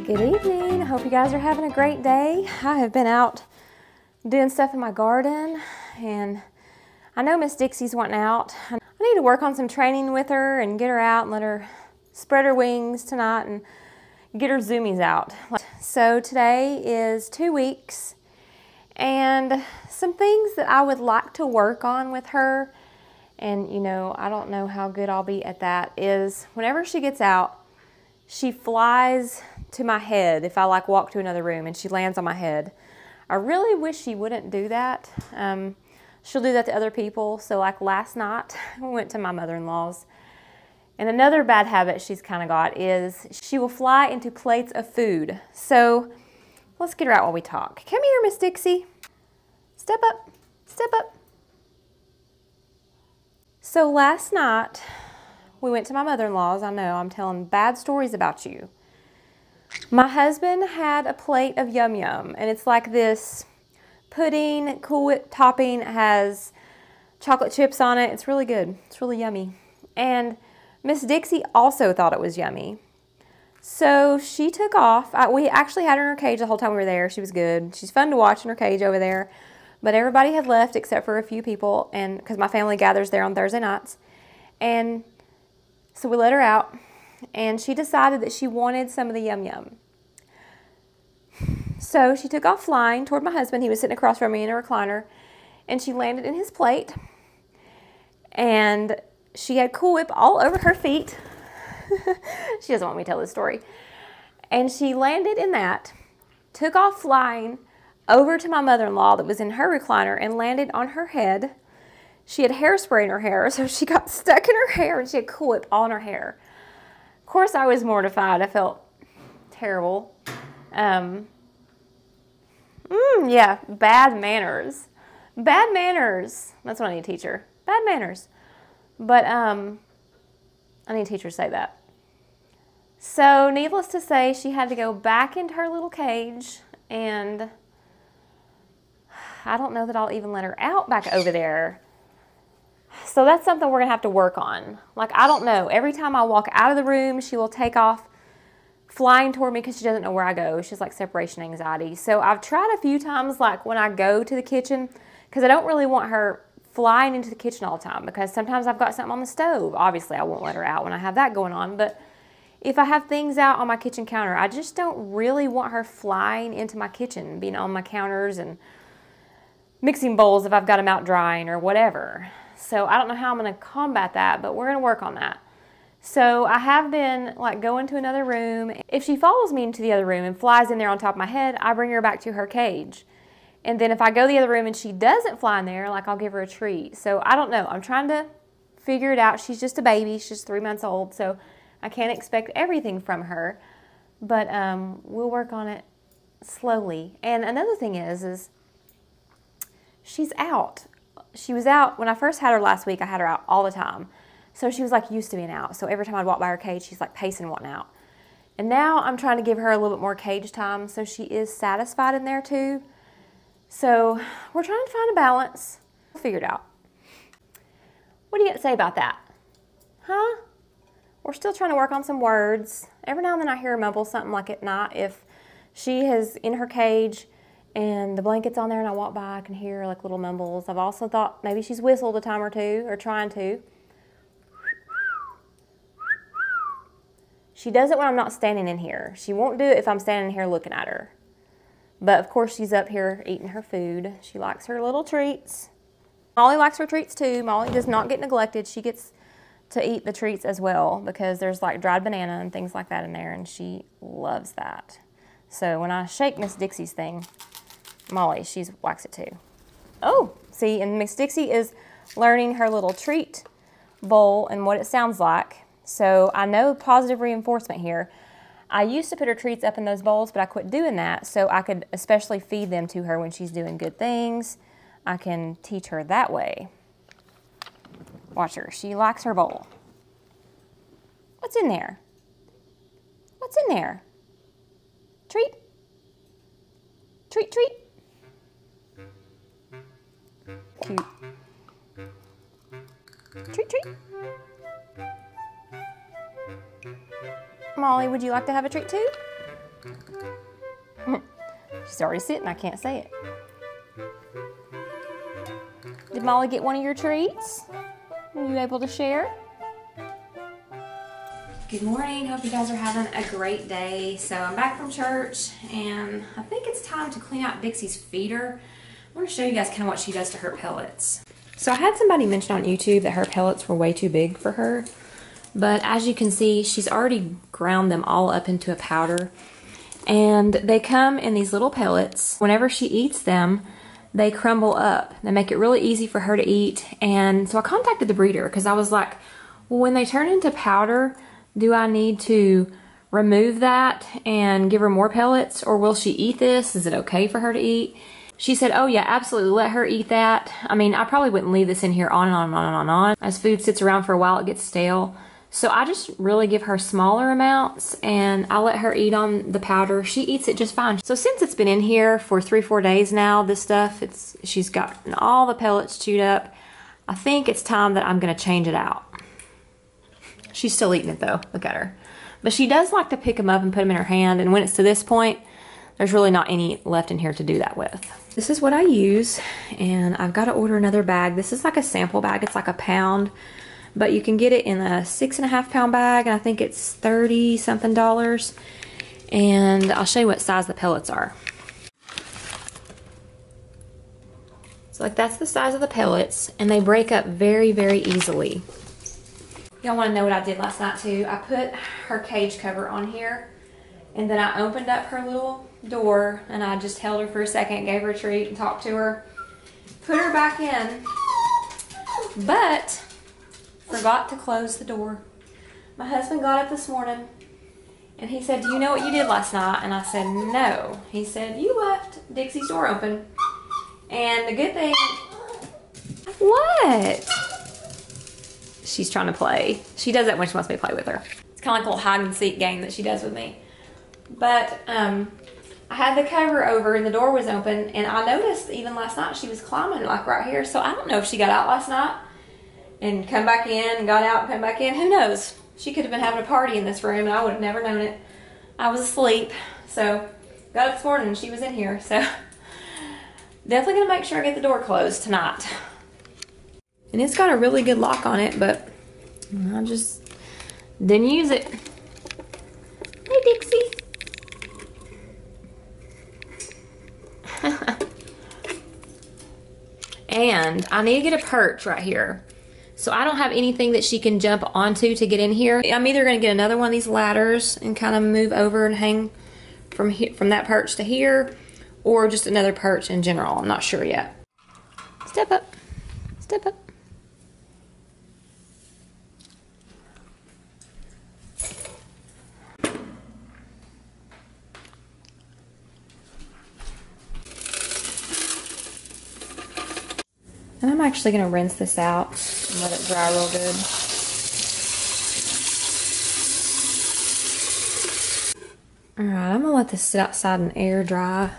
Good evening. I hope you guys are having a great day. I have been out doing stuff in my garden, and I know Miss Dixie's wanting out. I need to work on some training with her and get her out and let her spread her wings tonight and get her zoomies out. So today is 2 weeks, and some things that I would like to work on with her, and you know, I don't know how good I'll be at that, is whenever she gets out, she flies to my head if I like walk to another room and she lands on my head. I really wish she wouldn't do that. She'll do that to other people. So like last night, we went to my mother-in-law's, and another bad habit she's kind of got is she will fly into plates of food. So let's get her out while we talk. Come here, Miss Dixie. Step up, step up. So last night, we went to my mother-in-law's. I know, I'm telling bad stories about you. My husband had a plate of Yum Yum, and it's like this pudding, Cool Whip topping, has chocolate chips on it. It's really good. It's really yummy. And Miss Dixie also thought it was yummy. So she took off. We actually had her in her cage the whole time we were there. She was good. She's fun to watch in her cage over there. But everybody had left except for a few people, and because my family gathers there on Thursday nights. And so we let her out, and she decided that she wanted some of the Yum Yum. So she took off flying toward my husband. He was sitting across from me in a recliner, and she landed in his plate, and she had Cool Whip all over her feet. She doesn't want me to tell this story. And she landed in that, took off flying over to my mother-in-law that was in her recliner and landed on her head. She had hairspray in her hair, so she got stuck in her hair, and she had Cool Whip all in her hair. Of course, I was mortified. I felt terrible. Yeah, bad manners. Bad manners. That's what I need to teach her. Bad manners. But I need to teach her to say that. So, needless to say, she had to go back into her little cage, and I don't know that I'll even let her out back over there. So that's something we're going to have to work on. Like, I don't know. Every time I walk out of the room, she will take off flying toward me because she doesn't know where I go. She's like separation anxiety. So I've tried a few times, like when I go to the kitchen, because I don't really want her flying into the kitchen all the time, because sometimes I've got something on the stove. Obviously, I won't let her out when I have that going on. But if I have things out on my kitchen counter, I just don't really want her flying into my kitchen, being on my counters and mixing bowls if I've got them out drying or whatever. So I don't know how I'm going to combat that, but we're going to work on that. So I have been like going to another room. If she follows me into the other room and flies in there on top of my head, I bring her back to her cage. And then if I go to the other room and she doesn't fly in there, like I'll give her a treat. So I don't know. I'm trying to figure it out. She's just a baby. She's 3 months old. So I can't expect everything from her. But we'll work on it slowly. And another thing is she's out. She was out, when I first had her last week, I had her out all the time. So she was like used to being out. So every time I'd walk by her cage, she's like pacing wanting out. And now I'm trying to give her a little bit more cage time so she is satisfied in there too. So we're trying to find a balance. We'll figure it out. What do you got to say about that? Huh? We're still trying to work on some words. Every now and then I hear her mumble something like at night. If she is in her cage and the blanket's on there and I walk by, I can hear like little mumbles. I've also thought maybe she's whistled a time or two, or trying to. She does it when I'm not standing in here. She won't do it if I'm standing here looking at her. But of course she's up here eating her food. She likes her little treats. Molly likes her treats too. Molly does not get neglected. She gets to eat the treats as well, because there's like dried banana and things like that in there, and she loves that. So when I shake Miss Dixie's thing, Molly, she whacks it too. Oh, see, and Miss Dixie is learning her little treat bowl and what it sounds like. So I know positive reinforcement here. I used to put her treats up in those bowls, but I quit doing that so I could especially feed them to her when she's doing good things. I can teach her that way. Watch her. She likes her bowl. What's in there? What's in there? Treat? Treat, treat. Cute. Treat, treat. Molly, would you like to have a treat too? She's already sitting, I can't say it. Did Molly get one of your treats? Were you able to share? Good morning, hope you guys are having a great day. So I'm back from church and I think it's time to clean out Dixie's feeder. I want to show you guys kind of what she does to her pellets. So I had somebody mention on YouTube that her pellets were way too big for her. But as you can see, she's already ground them all up into a powder. And they come in these little pellets. Whenever she eats them, they crumble up. They make it really easy for her to eat. And so I contacted the breeder because I was like, well, when they turn into powder, do I need to remove that and give her more pellets? Or will she eat this? Is it okay for her to eat? She said, oh yeah, absolutely, let her eat that. I mean, I probably wouldn't leave this in here on and on and on and on. As food sits around for a while, it gets stale. So I just really give her smaller amounts and I let her eat on the powder. She eats it just fine. So since it's been in here for 3-4 days now, this stuff, she's gotten all the pellets chewed up. I think it's time that I'm gonna change it out. She's still eating it though, look at her. But she does like to pick them up and put them in her hand, and when it's to this point, there's really not any left in here to do that with. This is what I use, and I've got to order another bag. This is like a sample bag, it's like a pound. But you can get it in a 6.5 pound bag, and I think it's $30 something. And I'll show you what size the pellets are. So like that's the size of the pellets, and they break up very, very easily. Y'all wanna know what I did last night too? I put her cage cover on here, and then I opened up her little door, and I just held her for a second, gave her a treat, and talked to her. Put her back in, but forgot to close the door. My husband got up this morning and he said, do you know what you did last night? And I said, no. He said, you left Dixie's door open. And the good thing, what? She's trying to play. She does that when she wants me to play with her. It's kind of like a little hide and seek game that she does with me. But I had the cover over and the door was open, and I noticed even last night she was climbing like right here. So I don't know if she got out last night and come back in and got out and come back in. Who knows? She could have been having a party in this room and I would have never known it. I was asleep. So got up this morning and she was in here. So definitely gonna make sure I get the door closed tonight. And it's got a really good lock on it, but I just didn't use it. Hey, Dixie. And I need to get a perch right here. So I don't have anything that she can jump onto to get in here. I'm either going to get another one of these ladders and kind of move over and hang from that perch to here, or just another perch in general. I'm not sure yet. Step up. Step up. And I'm actually going to rinse this out and let it dry real good. Alright, I'm going to let this sit outside and air dry.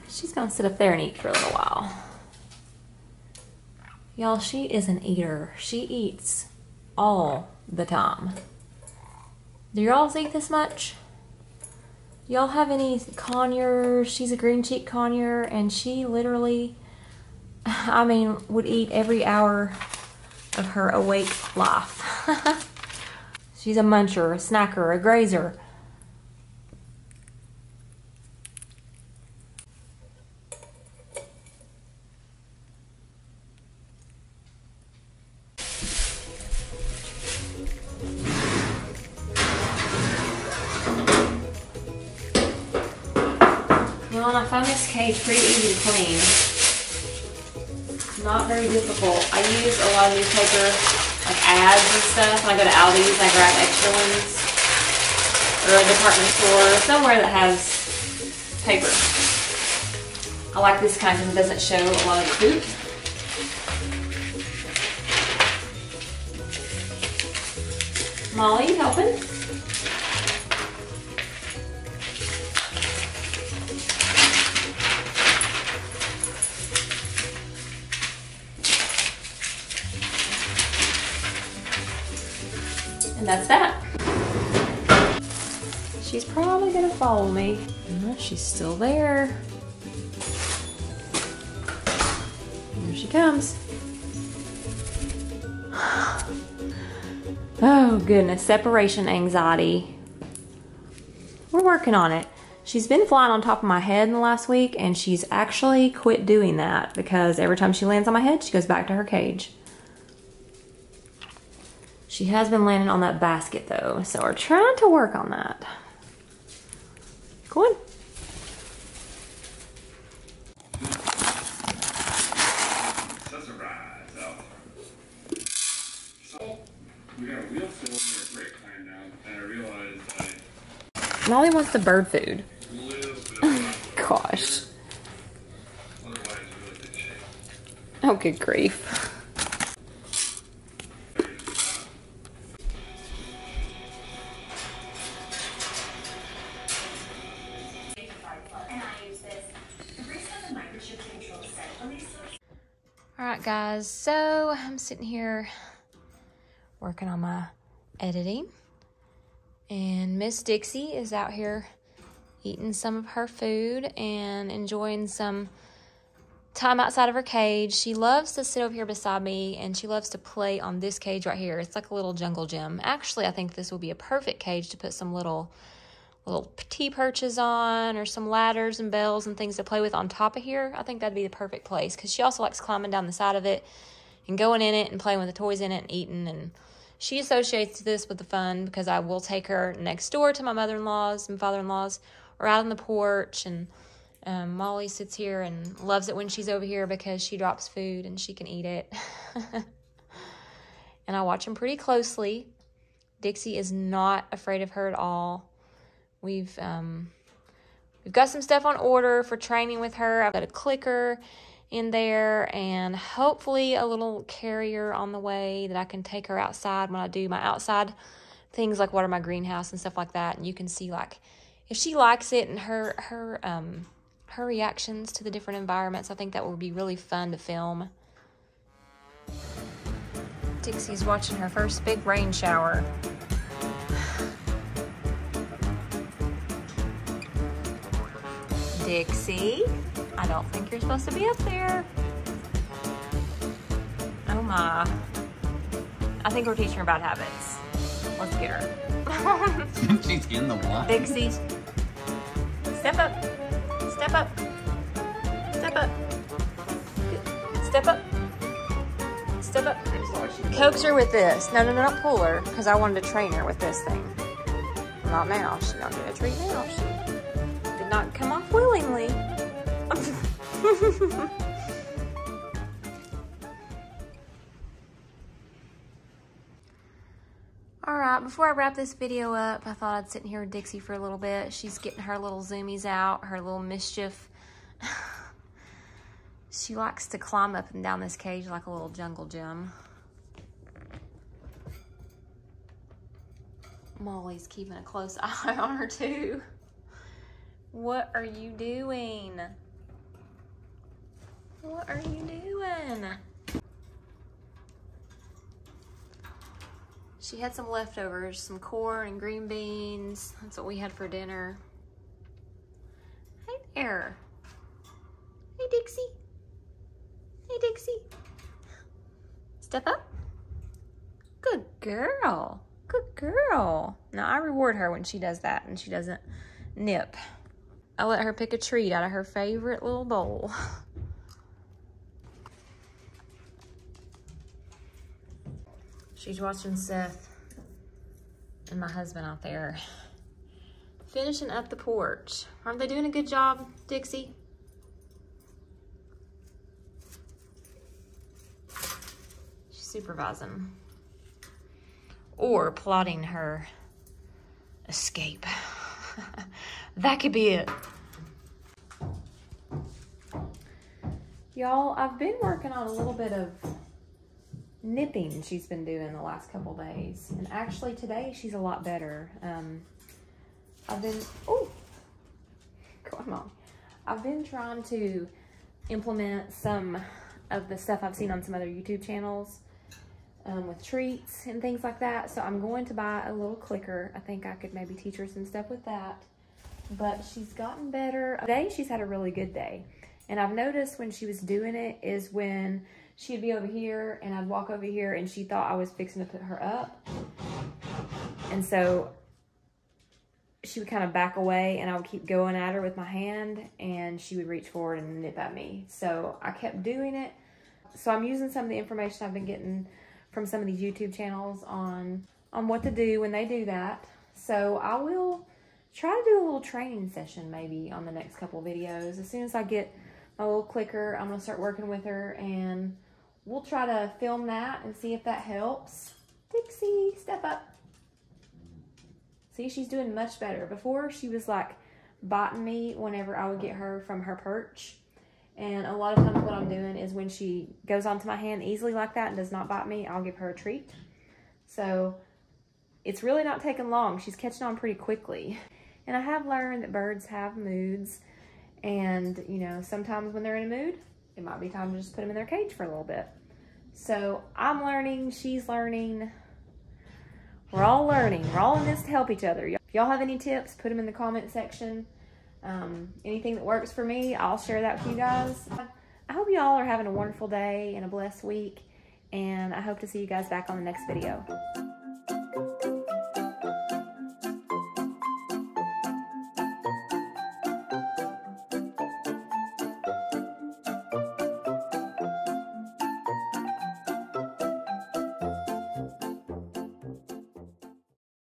She's going to sit up there and eat for a little while. Y'all, she is an eater. She eats all the time. Do y'all eat this much? Do y'all have any conure? She's a green cheek conure, and she literally, I mean, would eat every hour of her awake life. She's a muncher, a snacker, a grazer. Well, I found this cage pretty easy to clean. Not very difficult. I use a lot of newspaper, like ads and stuff. When I go to Aldi's, I grab extra ones. Or a department store, somewhere that has paper. I like this kind because it doesn't show a lot of poop. Molly, you helping? And that's that. She's probably gonna follow me. No, she's still there. Here she comes. Oh goodness, separation anxiety. We're working on it. She's been flying on top of my head in the last week, and she's actually quit doing that because every time she lands on my head, she goes back to her cage. She has been landing on that basket though, so we're trying to work on that. Go on. We got a wheel fill in your break time now, and I realized Molly wants the bird food. a little bit Gosh. otherwise really good shape. Oh, good grief. Alright guys, so I'm sitting here working on my editing, and Miss Dixie is out here eating some of her food and enjoying some time outside of her cage. She loves to sit over here beside me, and she loves to play on this cage right here. It's like a little jungle gym. Actually, I think this will be a perfect cage to put some little tea perches on, or some ladders and bells and things to play with on top of here. I think that'd be the perfect place, because she also likes climbing down the side of it and going in it and playing with the toys in it and eating. And she associates this with the fun, because I will take her next door to my mother-in-law's and father-in-law's, or out on the porch. And Molly sits here and loves it when she's over here because she drops food and she can eat it. And I watch them pretty closely. Dixie is not afraid of her at all. We've got some stuff on order for training with her. I've got a clicker in there, and hopefully a little carrier on the way that I can take her outside when I do my outside things, like water my greenhouse and stuff like that. And you can see, like, if she likes it and her reactions to the different environments. I think that would be really fun to film. Dixie's watching her first big rain shower. Dixie, I don't think you're supposed to be up there. Oh my. I think we're teaching her bad habits. Let's get her. She's getting the what? Dixie, step up. Step up. Step up. Step up. Step up. Coax her with this. No, not pull her, because I wanted to train her with this thing. Not now. She's not getting a treat now. She did not come off willingly. Alright, before I wrap this video up, I thought I'd sit in here with Dixie for a little bit. She's getting her little zoomies out, her little mischief. She likes to climb up and down this cage like a little jungle gym. Molly's keeping a close eye on her too. What are you doing? What are you doing? She had some leftovers, some corn and green beans. That's what we had for dinner. Hey there. Hey, Dixie. Hey, Dixie. Step up. Good girl. Good girl. Now, I reward her when she does that and she doesn't nip. I let her pick a treat out of her favorite little bowl. She's watching Seth and my husband out there finishing up the porch. Aren't they doing a good job, Dixie? She's supervising or plotting her escape. That could be it. Y'all, I've been working on a little bit of nipping she's been doing the last couple days, and actually today she's a lot better. I've been trying to implement some of the stuff I've seen on some other YouTube channels. with treats and things like that. So I'm going to buy a little clicker. I think I could maybe teach her some stuff with that. But she's gotten better. Today she's had a really good day. And I've noticed when she was doing it is when she'd be over here and I'd walk over here and she thought I was fixing to put her up. And so she would kind of back away and I would keep going at her with my hand and she would reach forward and nip at me. So I kept doing it. So I'm using some of the information I've been getting from some of these YouTube channels on what to do when they do that. So I will try to do a little training session maybe on the next couple of videos. As soon as I get my little clicker, I'm gonna start working with her and we'll try to film that and see if that helps. Dixie, step up. See, she's doing much better. Before, she was like biting me whenever I would get her from her perch. And a lot of times what I'm doing is when she goes onto my hand easily like that and does not bite me, I'll give her a treat. So it's really not taking long. She's catching on pretty quickly. And I have learned that birds have moods. And, you know, sometimes when they're in a mood, it might be time to just put them in their cage for a little bit. So I'm learning, she's learning. We're all learning. We're all in this to help each other. If y'all have any tips, put them in the comment section. Anything that works for me, I'll share that with you guys. I hope y'all are having a wonderful day and a blessed week. And I hope to see you guys back on the next video.